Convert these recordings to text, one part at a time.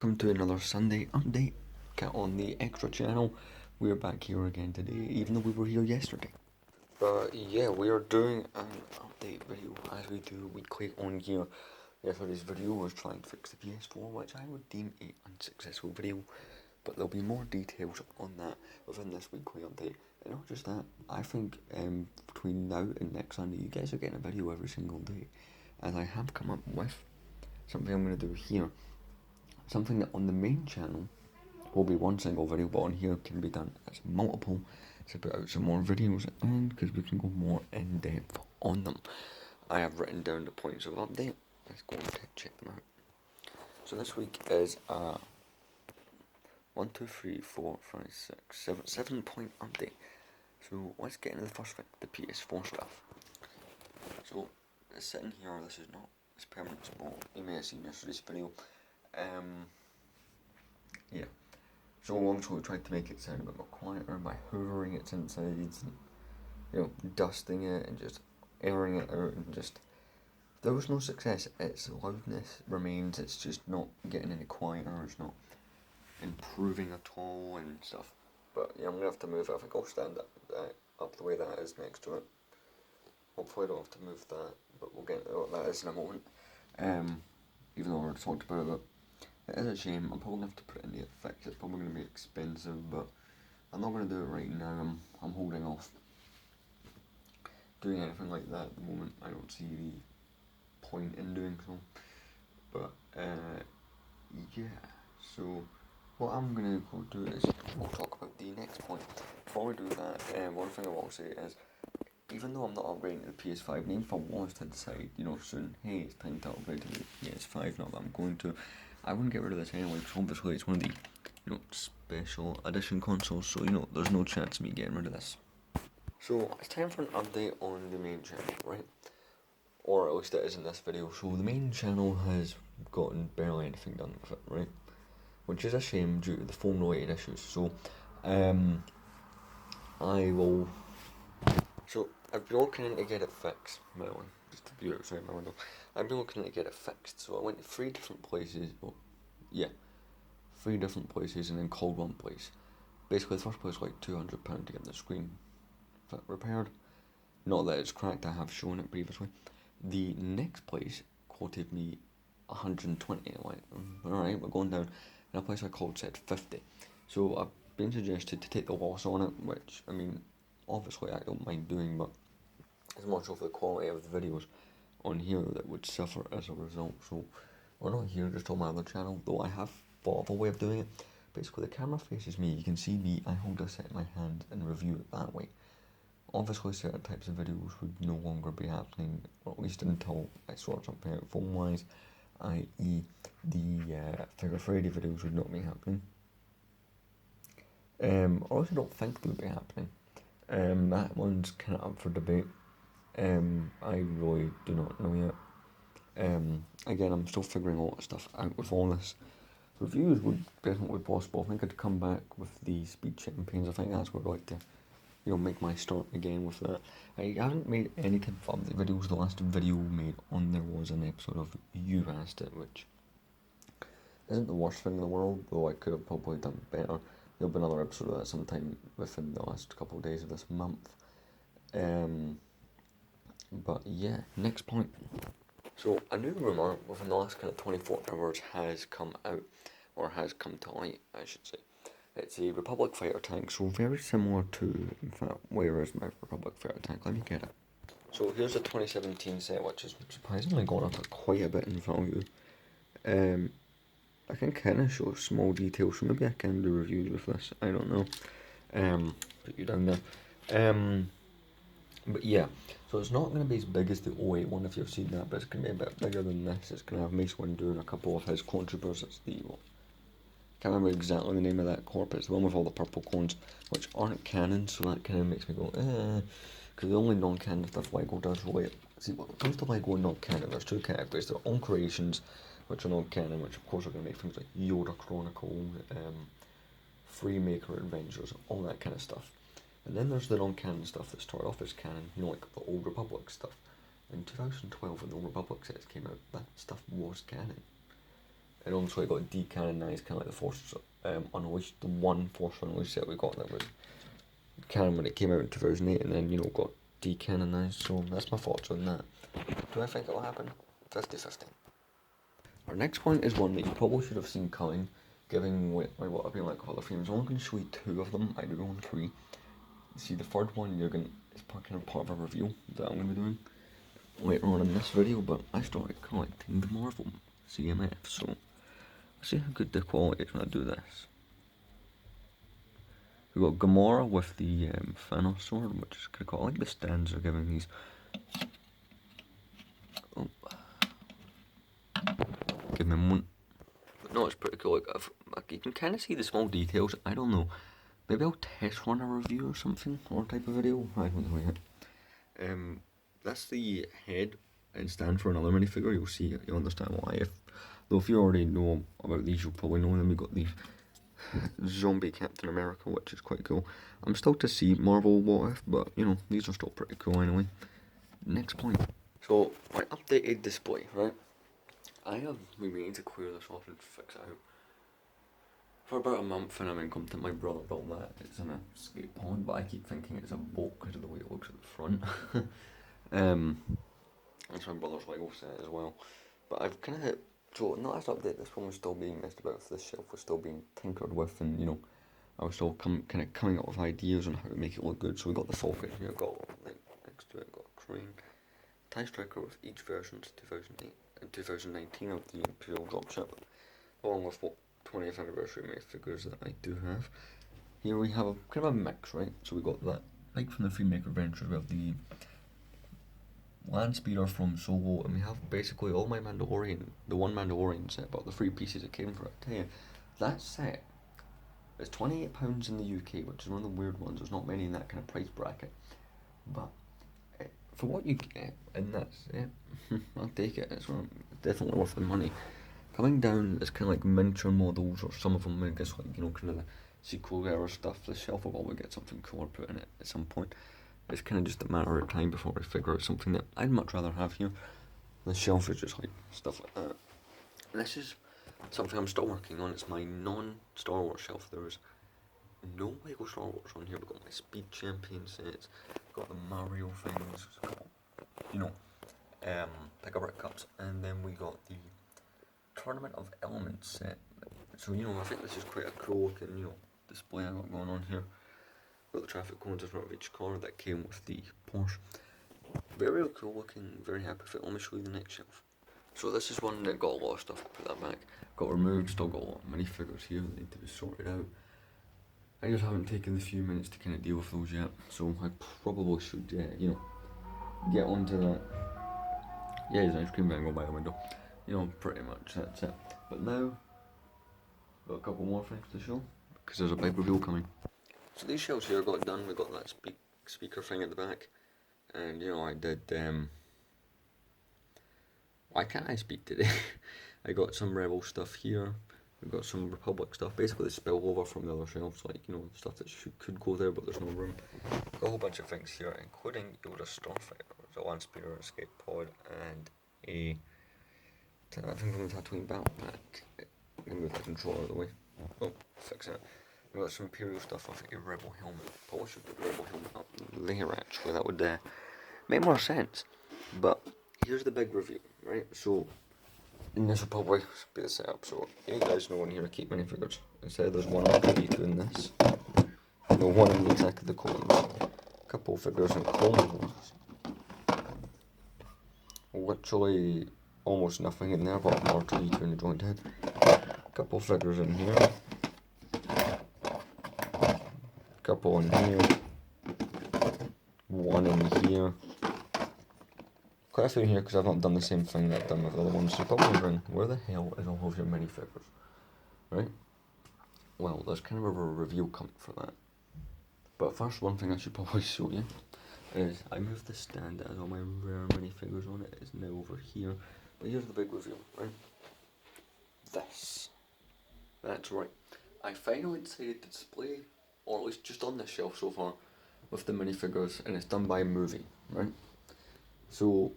Welcome to another Sunday update on the extra channel. We're back here again today, even though we were here yesterday. But yeah, we are doing an update video as we do weekly on here. Yesterday's video was trying to fix the PS4, which I would deem an unsuccessful video. But there'll be more details on that within this weekly update. And not just that, I think between now and next Sunday, you guys are getting a video every single day. And I have come up with something I'm going to do here. Something that on the main channel will be one single video, but on here can be done as multiple to put out some more videos and because we can go more in depth on them. I have written down the points of update. Let's go and check them out. So this week is 1, 2, 3, 4, 5, 6, 7 point update. So let's get into the first thing, the PS4 stuff. So it's sitting here, this is not its permanent spot. You may have seen yesterday's video. Yeah. So also we tried to make it sound a bit more quieter by hoovering its insides and, dusting it and just airing it out and just... There was no success. Its loudness remains, it's just not getting any quieter, it's not improving at all and stuff. But yeah, I'm going to have to move it. I think I'll stand up the way that is next to it. Hopefully I don't have to move that, but we'll get into what that is in a moment. Even though I already talked about it. It is a shame. I'm probably going to have to put it in the effects. It's probably going to be expensive, but I'm not going to do it right now. I'm holding off doing anything like that at the moment. I don't see the point in doing so. But yeah. So what I'm going to go do is we'll talk about the next point. Before we do that, one thing I will say is, even though I'm not upgrading to the PS5, even if I was to decide, soon, hey, it's time to upgrade to the PS5, not that I'm going to, I wouldn't get rid of this anyway, because obviously it's one of the, special edition consoles, so, there's no chance of me getting rid of this. So, it's time for an update on the main channel, right? Or at least it is in this video. So, the main channel has gotten barely anything done with it, right? Which is a shame due to the phone-related issues. So, I've been looking to get it fixed, just to be outside my window. I've been looking to get it fixed, so I went to 3 different places, 3 different places and then called one place. Basically the first place was like £200 to get the screen repaired. Not that it's cracked, I have shown it previously. The next place quoted me 120, I went, alright, we're going down. And a place I called said 50. So I've been suggested to take the loss on it, which, obviously I don't mind doing, but as much of the quality of the videos on here that would suffer as a result. So we're not here just on my other channel, though I have thought of a way of doing it. Basically the camera faces me, you can see me, I hold a set in my hand and review it that way. Obviously certain types of videos would no longer be happening, or at least until I sort something out phone wise, i.e. the Figure Friday videos would not be happening. I also don't think they would be happening. That one's kind of up for debate. I really do not know yet. Again, I'm still figuring a lot of stuff out with all this. Reviews would definitely be possible. I think I'd come back with the speed campaigns. I think that's where I'd like to, make my start again with that. I haven't made any type of update videos. The last video made on there was an episode of You Asked It, which isn't the worst thing in the world, though I could have probably done better. There'll be another episode of that sometime within the last couple of days of this month. But yeah, next point. So a new rumour within the last kind of 24 hours has come out, or has come to light, I should say. It's a Republic fighter tank, so very similar to, in fact, where is my Republic fighter tank? Let me get it. So here's the 2017 set, which has surprisingly gone up quite a bit in value. I can kind of show small details, so maybe I can do reviews with this, I don't know. Put you down there. But yeah, so it's not going to be as big as the 08 one if you've seen that, but it's going to be a bit bigger than this. It's going to have Mace Windu and a couple of his clone troopers. It's the, can't remember exactly the name of that corp, it's the one with all the purple clones, which aren't canon, so that kind of makes me go, because the only non-canon stuff LEGO does relate. See, when it comes to LEGO and non-canon, there's 2 categories. There are own creations, which are non-canon, which of course are going to make things like Yoda Chronicle, Freemaker Adventures, all that kind of stuff. And then there's the non-canon stuff that started off as canon, like the Old Republic stuff. In 2012, when the Old Republic sets came out, that stuff was canon. and also I got decanonized, kind of like the Force Unleashed, the one Force Unleashed set we got that was canon when it came out in 2008, and then, you know, got decanonized. So that's my thoughts on that. Do I think it'll happen? 50-50. Our next point is one that you probably should have seen coming, given what I've been like Hall of Fame. I'm only going to show you two of them. I do own three. See, the third one it's kind of part of a review that I'm going to be doing later on in this video, but I started collecting the Marvel CMF, so let's see how good the quality is when I do this. We got Gamora with the Thanos sword, which is kind of cool. I like the stands they're giving these. Oh. Give me one. But no, it's pretty cool. Like, you can kind of see the small details. I don't know. Maybe I'll test run a review or something, or type of video. I don't know yet. That's the head and stand for another minifigure. You'll understand why. Though if you already know about these, you'll probably know them. We got the zombie Captain America, which is quite cool. I'm still to see Marvel What If, but you know, these are still pretty cool anyway. Next point. So, my updated display, right? I have maybe need to clear this off and fix it out. For about a month, and I've been coming to my brother built that. It's in a skate pond, but I keep thinking it's a boat because of the way it looks at the front. That's my brother's Lego set as well. But I've kind of hit. So, not as update, this one was still being messed about. This shelf was still being tinkered with, and you know, I was still kind of coming up with ideas on how to make it look good. So we got the Falcon here, got like next to it, got a crane, TIE Striker with each version to 2008 and 2019 of the Imperial dropship, along with what 20th anniversary figures that I do have. Here we have a kind of a mix, right? So we got that, like from the Freemaker Adventures, we have the Land Speeder from Solo, and we have basically all my Mandalorian, the one Mandalorian set, but the 3 pieces that came for it. I tell you, that set is £28 in the UK, which is one of the weird ones. There's not many in that kind of price bracket, but for what you get, and that's it. I'll take it. It's definitely worth the money. Coming down, it's kind of like miniature models, or some of them, I guess, like, you know, kind of the sequel era stuff. The shelf will always get something cooler put in it at some point. It's kind of just a matter of time before I figure out something that I'd much rather have here. The shelf is just like stuff like that. And this is something I'm still working on. It's my non-Star Wars shelf. There is no Lego Star Wars on here. We've got my Speed Champion sets, got the Mario things, you know, pick-a-brick cups, and then we got the Tournament of Elements set. So, you know, I think this is quite a cool looking, you know, display I got going on here. Got the traffic cones in front of each car that came with the Porsche. Very cool looking, very happy with it. Let me show you the next shelf. So this is one that got a lot of stuff, put that back. Got removed, still got a lot of minifigures here that need to be sorted out. I just haven't taken the few minutes to kind of deal with those yet, so I probably should, you know, get onto that. Yeah, there's an ice cream van go by the window. You know, pretty much that's it. But now, got a couple more things to show, because there's a big reveal coming. So these shelves here got done. We got that speaker thing at the back, and you know, I did. Why can't I speak today? I got some Rebel stuff here. We got some Republic stuff. Basically, the spillover from the other shelves, like, you know, stuff that could go there, but there's no room. Got a whole bunch of things here, including Yoda Starfighter, the Land Speeder, Escape Pod, and a thing from the Tatooine Battle Pack. I'm gonna move the controller out of the way. Oh, fix it. We got some Imperial stuff off a Rebel helmet. Probably should put the Rebel helmet up there, actually. That would make more sense. But here's the big review, right? So, and this will probably be the setup. So, you guys know in here I keep minifigures. Instead, there's one on the in this. No, one in the Attack of the Clones. A couple of figures in Clone Wars. Literally almost nothing in there but R2D2 and the joint head. A couple of figures in here. Couple in here, one in here, quite a few here because I've not done the same thing that I've done with the other ones. So probably wondering, where the hell is all of your minifigures, right? Well, there's kind of a review coming for that. But first, one thing I should probably show you is I moved the stand that has all my rare minifigures on it. It's now over here. But here's the big reveal, right? This. That's right. I finally decided to display, or at least just on this shelf so far, with the minifigures, and it's done by a movie, right? So,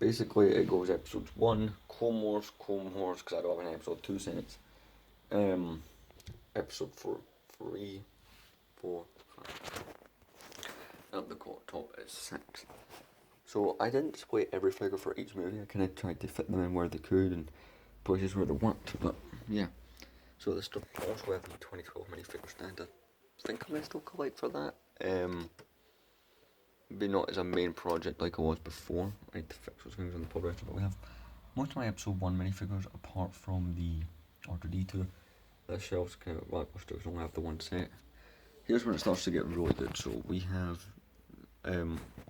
basically it goes episodes 1, Clone Wars, because I don't have an episode 2 since. Episode 4, 3, 4, 5. And up the top is 6. So I didn't display every figure for each movie. I kind of tried to fit them in where they could and places where they worked. But yeah. So this stuff also have the 2012 minifigure stand. I think I may still collect for that. Maybe not as a main project like I was before. I need to fix those things on the pod record, but we have most of my episode 1 minifigures apart from the R2D2. The shelves kind of lackluster because I only have the one set. Here's when it starts to get really good. So we have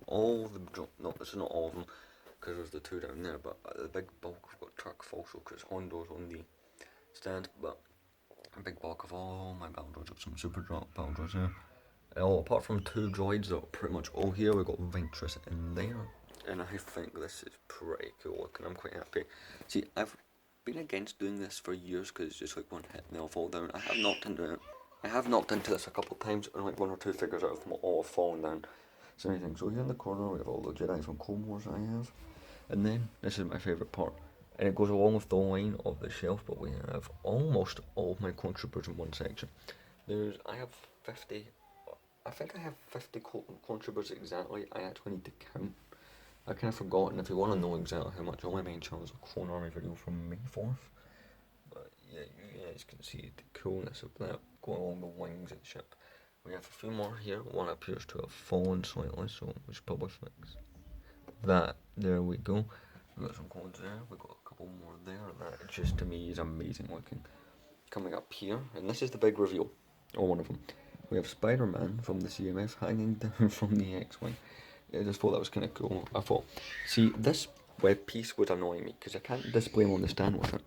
all the, no, this is not all of them because there's the 2 down there, but the big bulk we've got Truck also because Hondo's on the stand, but a big bulk of all my battle droids, some super drop battle droids here. Apart from 2 droids that are pretty much all here, we've got Ventress in there. And I think this is pretty cool looking, I'm quite happy. See, I've been against doing this for years because it's just like one hit and they'll fall down. I have knocked into it. I have knocked into this a couple of times and like 1 or 2 figures out of them all have fallen down. So anything. So here in the corner we have all the Jedi from Clone Wars I have. And then, this is my favourite part. And it goes along with the line of the shelf, but we have almost all of my clone troopers in one section. I have 50, I think I have 50 clone troopers exactly. I actually need to count. I kind of forgotten. If you want to know exactly how much, on my main channel is a Clone Army video from May 4th. But yeah, you guys can see the coolness of that going along the wings of the ship. We have a few more here. One appears to have fallen slightly, so we should probably fix that. There we go. We've got some clones there. We've got a couple more there. That just to me is amazing looking. Coming up here, and this is the big reveal, or one of them. We have Spider-Man from the CMF hanging down from the X-Wing. I just thought that was kind of cool. I thought, see, this web piece would annoy me because I can't display him on the stand with it.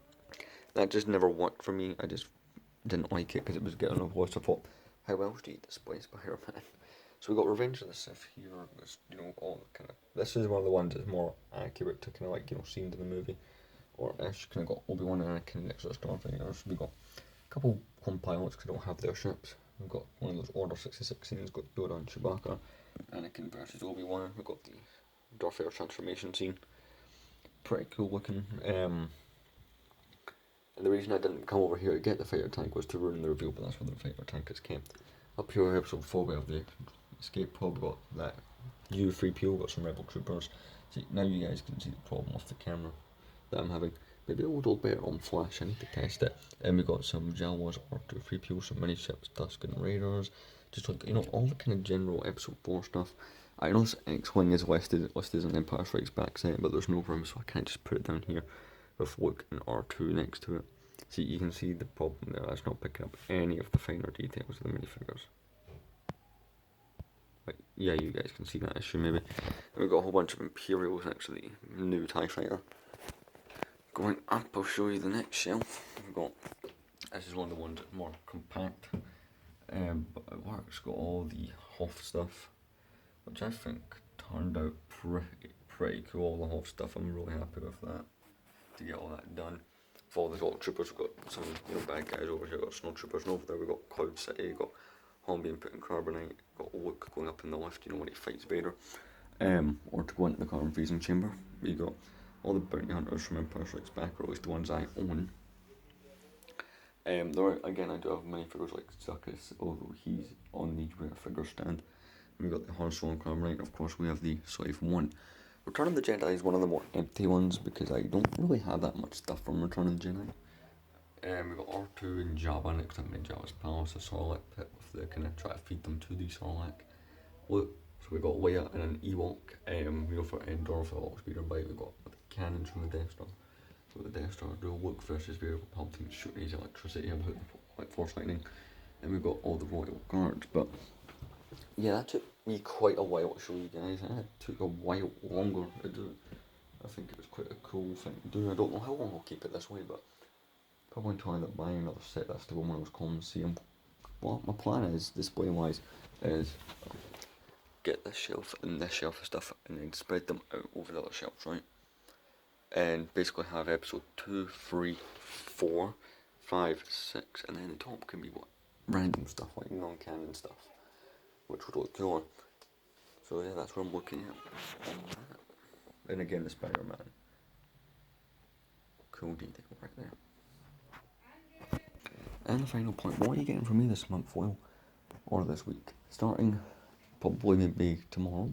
That just never worked for me. I just didn't like it because it was getting a voice. I thought, how else do you display Spider-Man? So we got Revenge of the Sith here. This, all kind of. This is one of the ones that's more accurate to kind of like scenes in the movie, or ish. Kind of got Obi-Wan and Anakin next to the Starfighters. We got a couple clone pilots because they don't have their ships. We've got one of those Order 66 scenes. Got Yoda and Chewbacca. Anakin versus Obi-Wan. We've got the Darth Vader transformation scene. Pretty cool looking. And the reason I didn't come over here to get the fighter tank was to ruin the reveal, but that's where the fighter tank is kept. Up here, episode 4, we have the escape pod. We got that U3PO, got some rebel troopers. See, now you guys can see the problem with the camera that I'm having. Maybe a little better on flash, I need to test it. And we got some Jawas, R2-3PO, some mini ships, Tusken Raiders, just like, all the kind of general episode 4 stuff. I know this X-Wing is listed as an Empire Strikes Back set, but there's no room, so I can't just put it down here with Luke and R2 next to it. See, you can see the problem there, that's not picking up any of the finer details of the minifigures. Like, yeah, you guys can see that issue maybe. And we've got a whole bunch of Imperials next to the new TIE Fighter. Going up, I'll show you the next shelf. We've got, this is one of the ones that's more compact, but it works. It's got all the Hoth stuff, which I think turned out pretty cool. All the Hoth stuff, I'm really happy with that, to get all that done. For all the Salt Troopers, we've got some bad guys over here, we've got Snow Troopers, and over there we've got Cloud City, we've got Han being put in carbonite, got Luke going up in the lift, when he fights Vader, or to go into the carbon freezing chamber. We got all the bounty hunters from Empire Strikes Back, or at least the ones I own. Again, I do have minifigures like Zuckuss, although he's on the rare figure stand. And we got the Han Solo and Carbonite, and of course we have the Slave 1. Return of the Jedi is one of the more empty ones because I don't really have that much stuff from Return of the Jedi. We've got R2 and Jabba next to me, Jabba's Palace, a Sarlacc pit with the kind of try to feed them to the Sarlacc. Look, so we got Leia and an Ewok, for Endor for the Lock Speeder Bite. We've got the cannons from the Death Star. So the Death Star duel, Luke versus Vader, Palpatine shooting his electricity about the Force Lightning. And we've got all the Royal Guards, but yeah, that took me quite a while to show you guys. It took a while longer to do it. I think it was quite a cool thing to do. I don't know how long I'll keep it this way, but probably until I end up buying another set. That's the one when I was coming to see them. Well, my plan is, display wise, is get this shelf and this shelf of stuff and then spread them out over the other shelves, right? And basically have episode 2, 3, 4, 5, 6, and then the top can be what? Random stuff, like non-canon stuff, which would look cool. So yeah, that's what I'm looking at. And again, the Spider-Man. Cool detail right there. And the final point, what are you getting from me this month, Will? Or this week? Starting probably maybe tomorrow.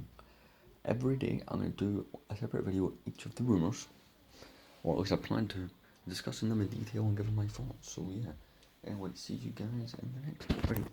Every day I'm going to do a separate video on each of the rumours. Or at least I plan to, discussing them in detail and giving my thoughts. So yeah, anyway, see you guys in the next video.